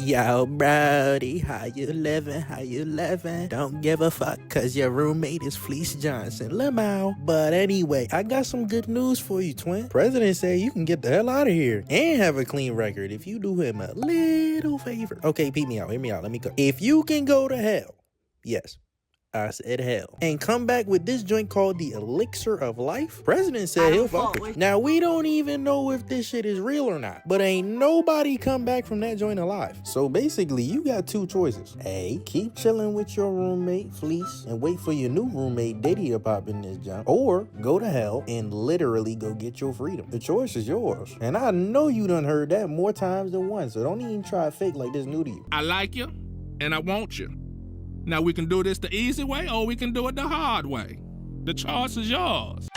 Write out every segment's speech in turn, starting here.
Yo, Brody, how you living? How you living? Don't give a fuck, cause your roommate is Fleece Johnson. Lamau. But anyway, I got some good news for you, twin. President said you can get the hell out of here and have a clean record if you do him a little favor. Okay, peep me out, hear me out, let me go. If you can go to hell, yes, I said hell, and come back with this joint called the Elixir of Life, President said he'll fuck with you. Now, we don't even know if this shit is real or not, but ain't nobody come back from that joint alive. So basically, you got two choices. A, keep chilling with your roommate, Fleece, and wait for your new roommate, Diddy, to pop in this jump. Or go to hell and literally go get your freedom. The choice is yours. And I know you done heard that more times than once, so don't even try to fake like this new to you. I like you, and I want you. Now we can do this the easy way, or we can do it the hard way. The choice is yours.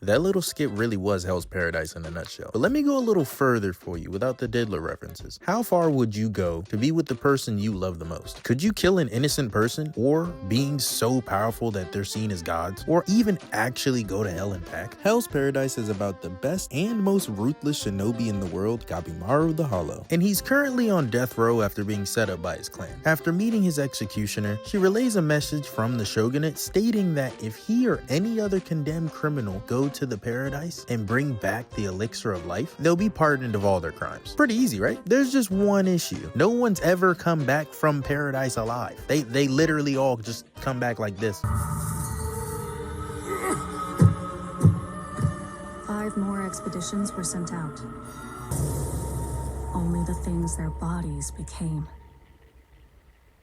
That little skit really was Hell's Paradise in a nutshell. But let me go a little further for you without the diddler references. How far would you go to be with the person you love the most? Could you kill an innocent person, or beings so powerful that they're seen as gods, or even actually go to hell and back? Hell's Paradise is about the best and most ruthless shinobi in the world, Gabimaru the Hollow. And he's currently on death row after being set up by his clan. After meeting his executioner, she relays a message from the shogunate stating that if he or any other condemned criminal go to the paradise and bring back the elixir of life, they'll be pardoned of all their crimes. Pretty easy, right? There's just one issue. No one's ever come back from paradise alive. They literally all just come back like this. 5 more expeditions were sent out. Only the things their bodies became.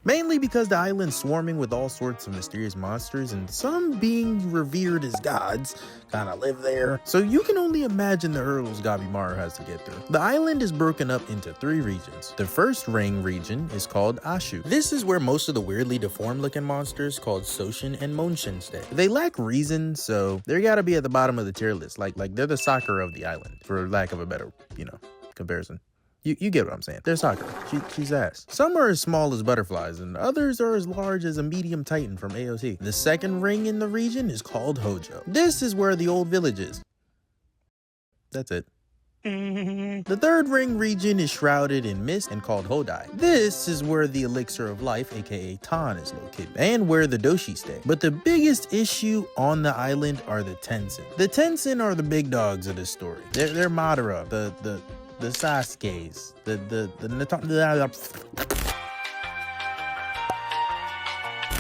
Mainly because the island's swarming with all sorts of mysterious monsters, and some being revered as gods kinda live there. So you can only imagine the hurdles Gabimaru has to get through. The island is broken up into 3 regions. The first ring region is called Ashu. This is where most of the weirdly deformed looking monsters called Soshin and Monshin stay. They lack reason, so they gotta be at the bottom of the tier list. Like they're the Sakura of the island, for lack of a better, comparison. You get what I'm saying. They're Sakura. She's ass. Some are as small as butterflies, and others are as large as a medium titan from AOT. The second ring in the region is called Hojo. This is where the old village is. That's it. The third ring region is shrouded in mist and called Hodai. This is where the elixir of life, aka Tan, is located, and where the Doshi stay. But the biggest issue on the island are the Tensen. The Tensen are the big dogs of this story. They're Madara, the Sasuke's,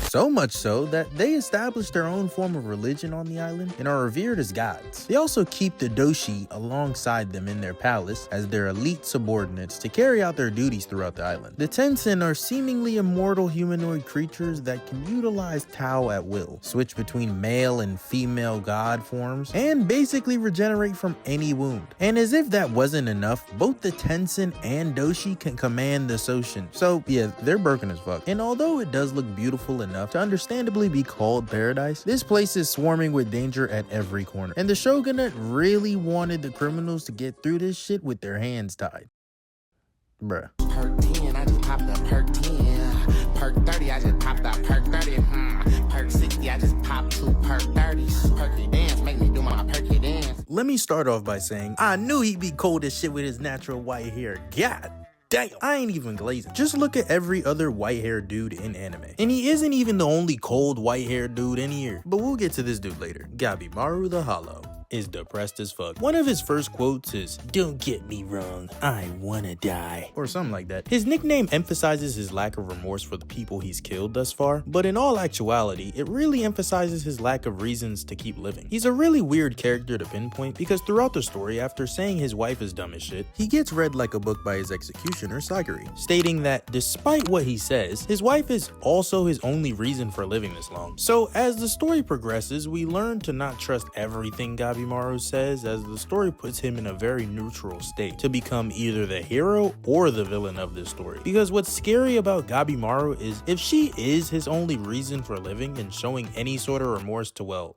so much so that they established their own form of religion on the island and are revered as gods. They also keep the Doshi alongside them in their palace as their elite subordinates to carry out their duties throughout the island. The Tensen are seemingly immortal humanoid creatures that can utilize Tao at will, switch between male and female god forms, and basically regenerate from any wound. And as if that wasn't enough, both the Tensen and Doshi can command the Soshin. So yeah, they're broken as fuck. And although it does look beautiful enough to understandably be called paradise, this place is swarming with danger at every corner. And the shogunate really wanted the criminals to get through this shit with their hands tied. Bruh. Perk 10, I just popped up perk 10. Perk 30, I just popped up perk 30. Perk 60, I just popped 2 perk 30s. Perky dance, make me do my perky dance. Let me start off by saying, I knew he'd be cold as shit with his natural white hair. God damn, I ain't even glazing. Just look at every other white-haired dude in anime. And he isn't even the only cold white-haired dude in here. But we'll get to this dude later. Gabimaru the Hollow is depressed as fuck. One of his first quotes is, "Don't get me wrong, I wanna die," or something like that. His nickname emphasizes his lack of remorse for the people he's killed thus far, but in all actuality, it really emphasizes his lack of reasons to keep living. He's a really weird character to pinpoint because throughout the story, after saying his wife is dumb as shit, he gets read like a book by his executioner, Sagari, stating that despite what he says, his wife is also his only reason for living this long. So as the story progresses, we learn to not trust everything Gabimaru says, as the story puts him in a very neutral state to become either the hero or the villain of this story. Because what's scary about Gabimaru is if she is his only reason for living and showing any sort of remorse to, well,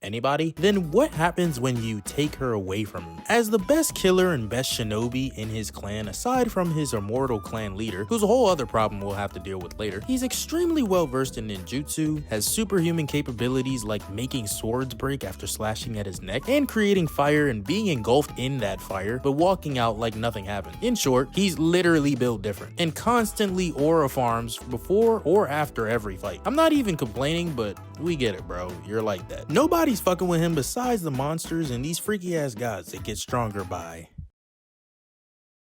Anybody? Then what happens when you take her away from him? As the best killer and best shinobi in his clan, aside from his immortal clan leader, who's a whole other problem we'll have to deal with later, he's extremely well versed in ninjutsu, has superhuman capabilities like making swords break after slashing at his neck, and creating fire and being engulfed in that fire, but walking out like nothing happened. In short, he's literally built different, and constantly aura farms before or after every fight. I'm not even complaining, but we get it, bro. You're like that. Nobody's fucking with him besides the monsters and these freaky ass gods that get stronger by,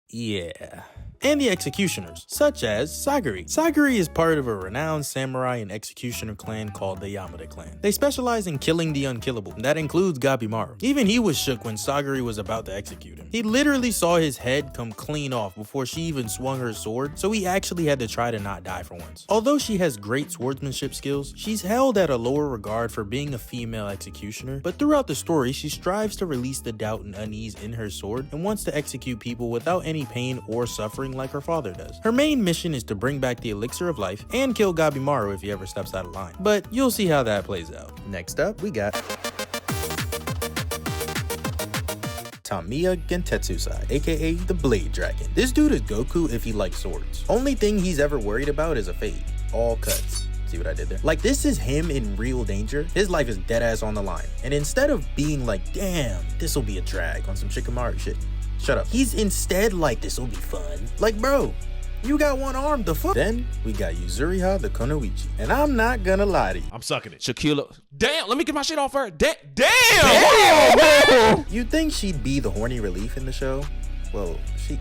yeah, and the executioners, such as Sagari. Sagari is part of a renowned samurai and executioner clan called the Yamada clan. They specialize in killing the unkillable. That includes Gabimaru. Even he was shook when Sagari was about to execute him. He literally saw his head come clean off before she even swung her sword, so he actually had to try to not die for once. Although she has great swordsmanship skills, she's held at a lower regard for being a female executioner, but throughout the story, she strives to release the doubt and unease in her sword and wants to execute people without any pain or suffering like her father does. Her main mission is to bring back the elixir of life and kill Gabimaru if he ever steps out of line, but you'll see how that plays out. Next up, we got Tamiya Gentetsusai, aka the Blade Dragon. This dude is Goku if he likes swords. Only thing he's ever worried about is a fade. All cuts. See what I did there? Like, this is him in real danger. His life is dead ass on the line. And instead of being like, damn, this'll be a drag on some Shikamaru shit, shut up. He's instead like, this'll be fun. Like, bro, you got one arm, the fuck? Then we got Yuzuriha the Kunoichi. And I'm not gonna lie to you, I'm sucking it. Shaquilla. Damn, let me get my shit off her. Damn! you'd think she'd be the horny relief in the show. Well, she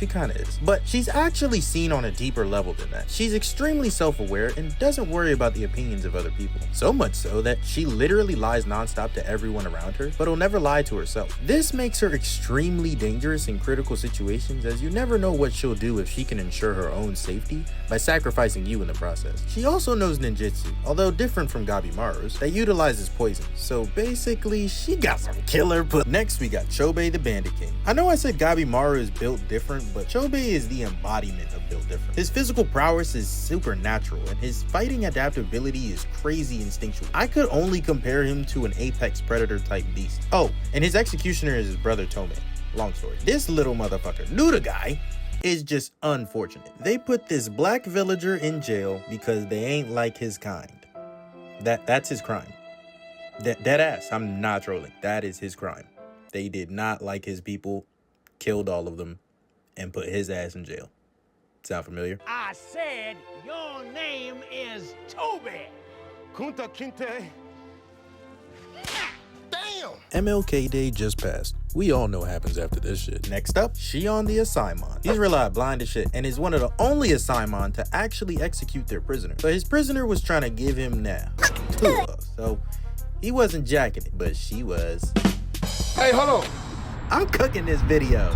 kind of is. But she's actually seen on a deeper level than that. She's extremely self-aware and doesn't worry about the opinions of other people. So much so that she literally lies nonstop to everyone around her, but will never lie to herself. This makes her extremely dangerous in critical situations, as you never know what she'll do if she can ensure her own safety by sacrificing you in the process. She also knows ninjutsu, although different from Gabimaru's, that utilizes poison. So basically, she got some killer put. Next, we got Chobei the Bandit King. I know I said Gabimaru is built different, but Chobei is the embodiment of built different. His physical prowess is supernatural, and his fighting adaptability is crazy instinctual. I could only compare him to an apex predator type beast. Oh, and his executioner is his brother Tomei. Long story. This little motherfucker, Nudagai, is just unfortunate. They put this black villager in jail because they ain't like his kind. That's his crime. Dead ass, I'm not trolling. That is his crime. They did not like his people, killed all of them, and put his ass in jail. Sound familiar? I said your name is Chobei. Kunta Kinte. Damn! MLK Day just passed. We all know what happens after this shit. Next up, Shion the Asaimon. He's relied blind as shit and is one of the only Asaimon to actually execute their prisoner. But his prisoner was trying to give him so he wasn't jacking it, but she was. Hey, hold on. I'm cooking this video.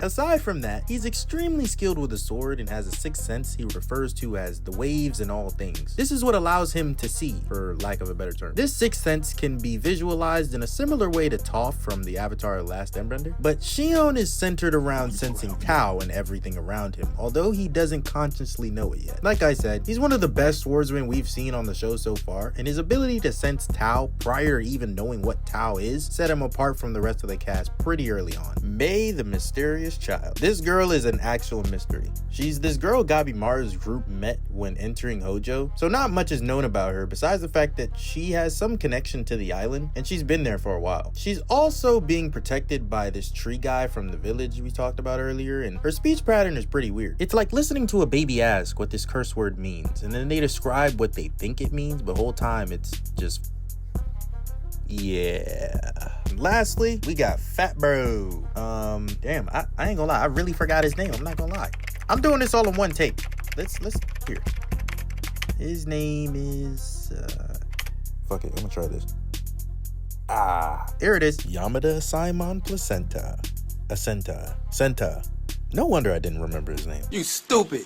Aside from that, he's extremely skilled with a sword and has a sixth sense he refers to as the waves in all things. This is what allows him to see, for lack of a better term. This sixth sense can be visualized in a similar way to Toph from the Avatar The Last Airbender, but Shion is centered around sensing Tao and everything around him, although he doesn't consciously know it yet. Like I said, he's one of the best swordsmen we've seen on the show so far, and his ability to sense Tao prior to even knowing what Tao is set him apart from the rest of the cast pretty early on. Mei the Mysterious Child. This girl is an actual mystery. She's this girl Gabimaru's group met when entering Hojo, so not much is known about her besides the fact that she has some connection to the island and she's been there for a while. She's also being protected by this tree guy from the village we talked about earlier, and her speech pattern is pretty weird. It's like listening to a baby ask what this curse word means, and then they describe what they think it means, but the whole time it's just yeah. Lastly, we got Fat Bro. Damn, I ain't gonna lie, I really forgot his name. I'm not gonna lie. I'm doing this all in one take. Let's here. His name is fuck it, I'm gonna try this. Here it is. Yamada Simon Placenta. Senta. No wonder I didn't remember his name. You stupid.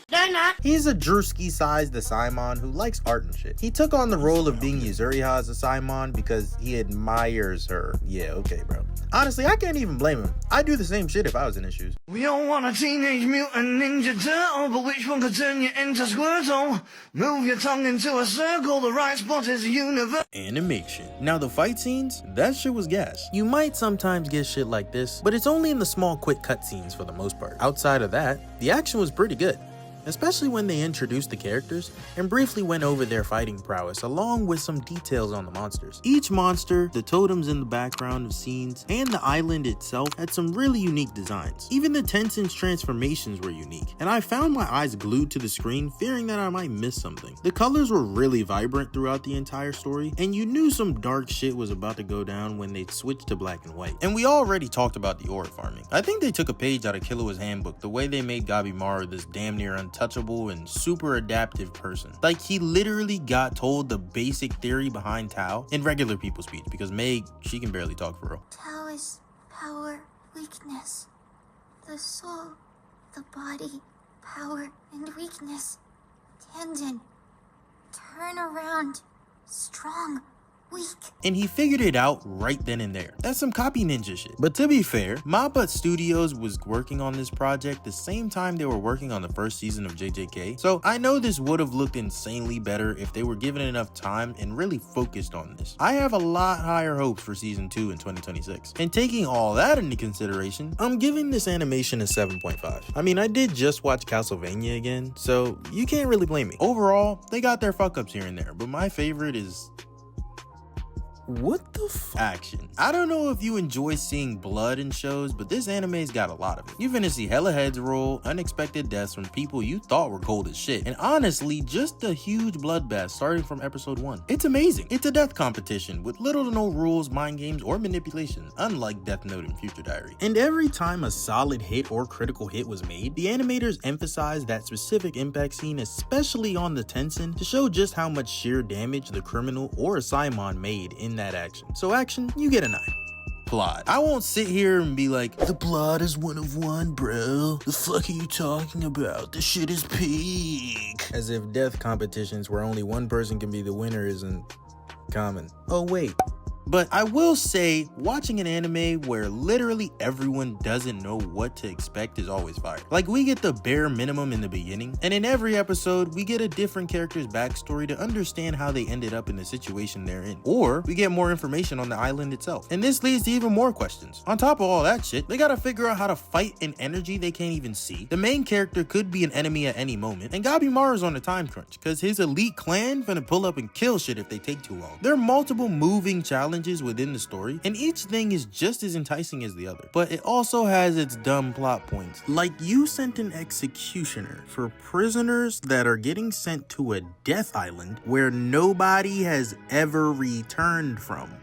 He's a Drewski-sized Asaimon who likes art and shit. He took on the role of being Yuzuriha's Asaimon because he admires her. Yeah, okay, bro. Honestly, I can't even blame him. I'd do the same shit if I was in his shoes. We all want a teenage mutant ninja turtle, but which one could turn you into Squirtle? Move your tongue into a circle, the right spot is the universe. Animation. Now the fight scenes, that shit was gas. You might sometimes get shit like this, but it's only in the small quick cutscenes for the most part. Outside of that, the action was pretty good. Especially when they introduced the characters and briefly went over their fighting prowess along with some details on the monsters. Each monster, the totems in the background of scenes, and the island itself had some really unique designs. Even the Tensen's transformations were unique, and I found my eyes glued to the screen fearing that I might miss something. The colors were really vibrant throughout the entire story, and you knew some dark shit was about to go down when they switched to black and white. And we already talked about the ore farming. I think they took a page out of Killua's handbook, the way they made Gabimaru this damn near untouchable and super adaptive person. Like, he literally got told the basic theory behind Tao in regular people speech, because Meg, she can barely talk for real. Tao is power, weakness. The soul, the body, power and weakness. Tendon, turn around, strong, weak. And he figured it out right then and there. That's some copy ninja shit. But to be fair, Mappa Studios was working on this project the same time they were working on the first season of JJK, so I know this would have looked insanely better if they were given enough time and really focused on this. I have a lot higher hopes for season 2 in 2026. And taking all that into consideration, I'm giving this animation a 7.5. I mean, I did just watch Castlevania again, so you can't really blame me. Overall, they got their fuck ups here and there, but my favorite is what the action. I don't know if you enjoy seeing blood in shows, but this anime's got a lot of it. You're gonna see hella heads roll, unexpected deaths from people you thought were cold as shit, and honestly, just a huge bloodbath starting from episode 1. It's amazing. It's a death competition with little to no rules, mind games, or manipulation, unlike Death Note and Future Diary. And every time a solid hit or critical hit was made, the animators emphasized that specific impact scene, especially on the Tensen, to show just how much sheer damage the criminal or a Simon made in that action. So action, you get a 9. Plot. I won't sit here and be like, the plot is 1 of 1, bro. The fuck are you talking about? This shit is peak. As if death competitions where only one person can be the winner isn't common. Oh wait. But I will say, watching an anime where literally everyone doesn't know what to expect is always fire. Like, we get the bare minimum in the beginning, and in every episode, we get a different character's backstory to understand how they ended up in the situation they're in. Or, we get more information on the island itself. And this leads to even more questions. On top of all that shit, they gotta figure out how to fight an energy they can't even see. The main character could be an enemy at any moment, and Gabimaru's on a time crunch, cause his elite clan finna pull up and kill shit if they take too long. There are multiple moving challenges within the story, and each thing is just as enticing as the other, but it also has its dumb plot points. Like, you sent an executioner for prisoners that are getting sent to a death island where nobody has ever returned from.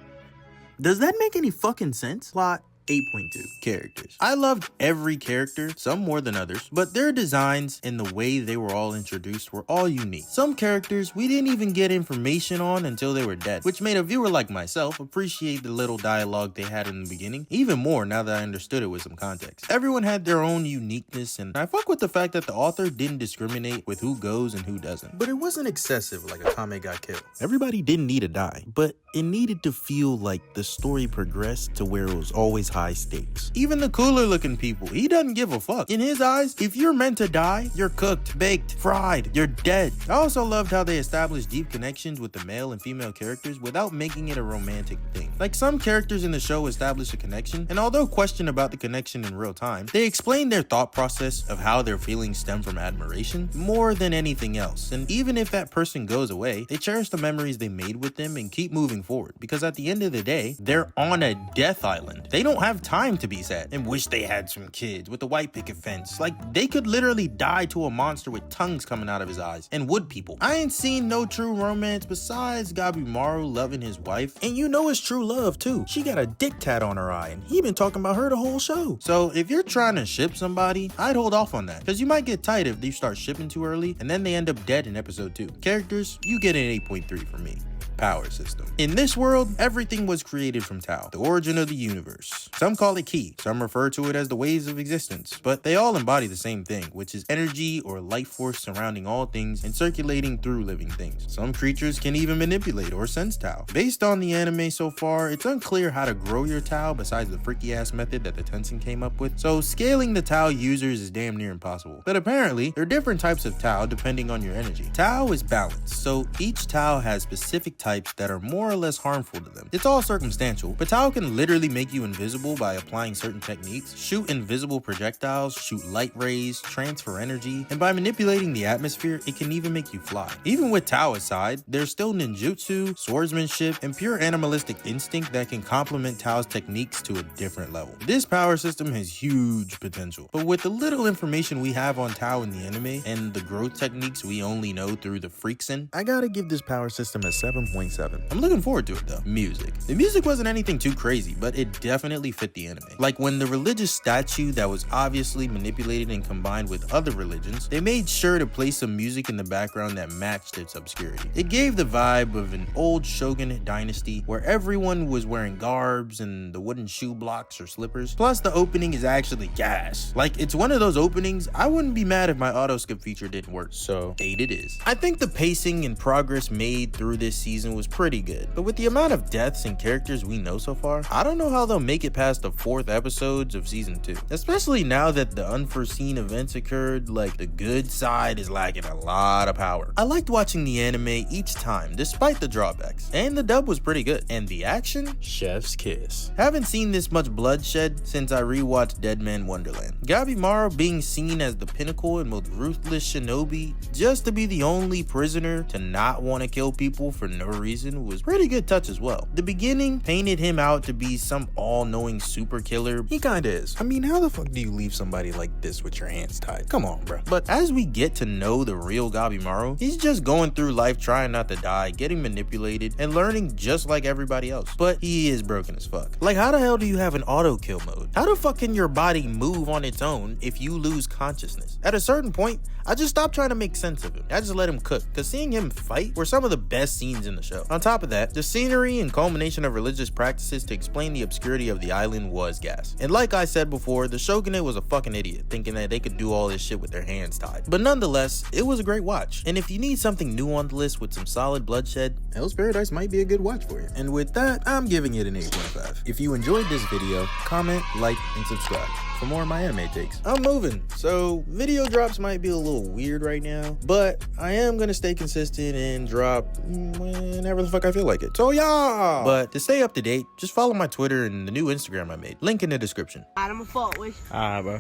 Does that make any fucking sense? Plot 8.2. Characters. I loved every character, some more than others, but their designs and the way they were all introduced were all unique. Some characters we didn't even get information on until they were dead, which made a viewer like myself appreciate the little dialogue they had in the beginning, even more now that I understood it with some context. Everyone had their own uniqueness, and I fuck with the fact that the author didn't discriminate with who goes and who doesn't. But it wasn't excessive like Akame got killed. Everybody didn't need to die, but it needed to feel like the story progressed to where it was always high stakes. Even the cooler looking people, he doesn't give a fuck. In his eyes, if you're meant to die, you're cooked, baked, fried, you're dead. I also loved how they established deep connections with the male and female characters without making it a romantic thing. Like, some characters in the show establish a connection, and although questioned about the connection in real time, they explain their thought process of how their feelings stem from admiration more than anything else. And even if that person goes away, they cherish the memories they made with them and keep moving forward, because at the end of the day, they're on a death island. They don't have time to be sad and wish they had some kids with a white picket fence. Like, they could literally die to a monster with tongues coming out of his eyes and wood people. I ain't seen no true romance besides Gabimaru loving his wife, and you know it's true love too. She got a dick tat on her eye and he been talking about her the whole show. So if you're trying to ship somebody, I'd hold off on that, because you might get tight if you start shipping too early and then they end up dead in episode 2. Characters, you get an 8.3 from me. power system. In this world, everything was created from Tao, the origin of the universe. Some call it Ki, some refer to it as the waves of existence, but they all embody the same thing, which is energy or life force surrounding all things and circulating through living things. Some creatures can even manipulate or sense Tao. Based on the anime so far, it's unclear how to grow your Tao besides the freaky ass method that the Tenshin came up with, so scaling the Tao users is damn near impossible. But apparently, there are different types of Tao depending on your energy. Tao is balanced, so each Tao has specific types that are more or less harmful to them. It's all circumstantial, but Tao can literally make you invisible by applying certain techniques, shoot invisible projectiles, shoot light rays, transfer energy, and by manipulating the atmosphere, it can even make you fly. Even with Tao aside, there's still ninjutsu, swordsmanship, and pure animalistic instinct that can complement Tao's techniques to a different level. This power system has huge potential, but with the little information we have on Tao in the anime and the growth techniques we only know through the Freaksin, I gotta give this power system a 7.7. I'm looking forward to it though. Music. The music wasn't anything too crazy, but it definitely fit the anime. Like when the religious statue that was obviously manipulated and combined with other religions, they made sure to play some music in the background that matched its obscurity. It gave the vibe of an old shogunate dynasty where everyone was wearing garbs and the wooden shoe blocks or slippers. Plus the opening is actually gas. Like it's one of those openings I wouldn't be mad if my auto skip feature didn't work, so 8 it is. I think the pacing and progress made through this season was pretty good, but with the amount of deaths and characters we know so far, I don't know how they'll make it past the 4th episodes of season 2. Especially now that the unforeseen events occurred, like the good side is lacking a lot of power. I liked watching the anime each time, despite the drawbacks, and the dub was pretty good. And the action? Chef's kiss. Haven't seen this much bloodshed since I rewatched Dead Man Wonderland. Gabimaru being seen as the pinnacle and most ruthless shinobi, just to be the only prisoner to not want to kill people for no reason, was pretty good touch as well. The beginning painted him out to be some all-knowing super killer. He kinda is. I mean, how the fuck do you leave somebody like this with your hands tied? Come on, bro. But as we get to know the real Gabimaru, he's just going through life trying not to die, getting manipulated, and learning just like everybody else. But he is broken as fuck. Like, how the hell do you have an auto kill mode? How the fuck can your body move on its own if you lose consciousness? At a certain point, I just stopped trying to make sense of him. I just let him cook, cause seeing him fight were some of the best scenes in the show. On top of that, the scenery and culmination of religious practices to explain the obscurity of the island was gas. And like I said before, the shogunate was a fucking idiot, thinking that they could do all this shit with their hands tied. But nonetheless, it was a great watch. And if you need something new on the list with some solid bloodshed, Hell's Paradise might be a good watch for you. And with that, I'm giving it an 8.5. If you enjoyed this video, comment, like, and subscribe for more of my anime takes. I'm moving, so video drops might be a little weird right now, but I am gonna stay consistent and drop whenever the fuck I feel like it. So yeah! But to stay up to date, just follow my Twitter and the new Instagram I made. Link in the description. I'm a fault, Alright, bro.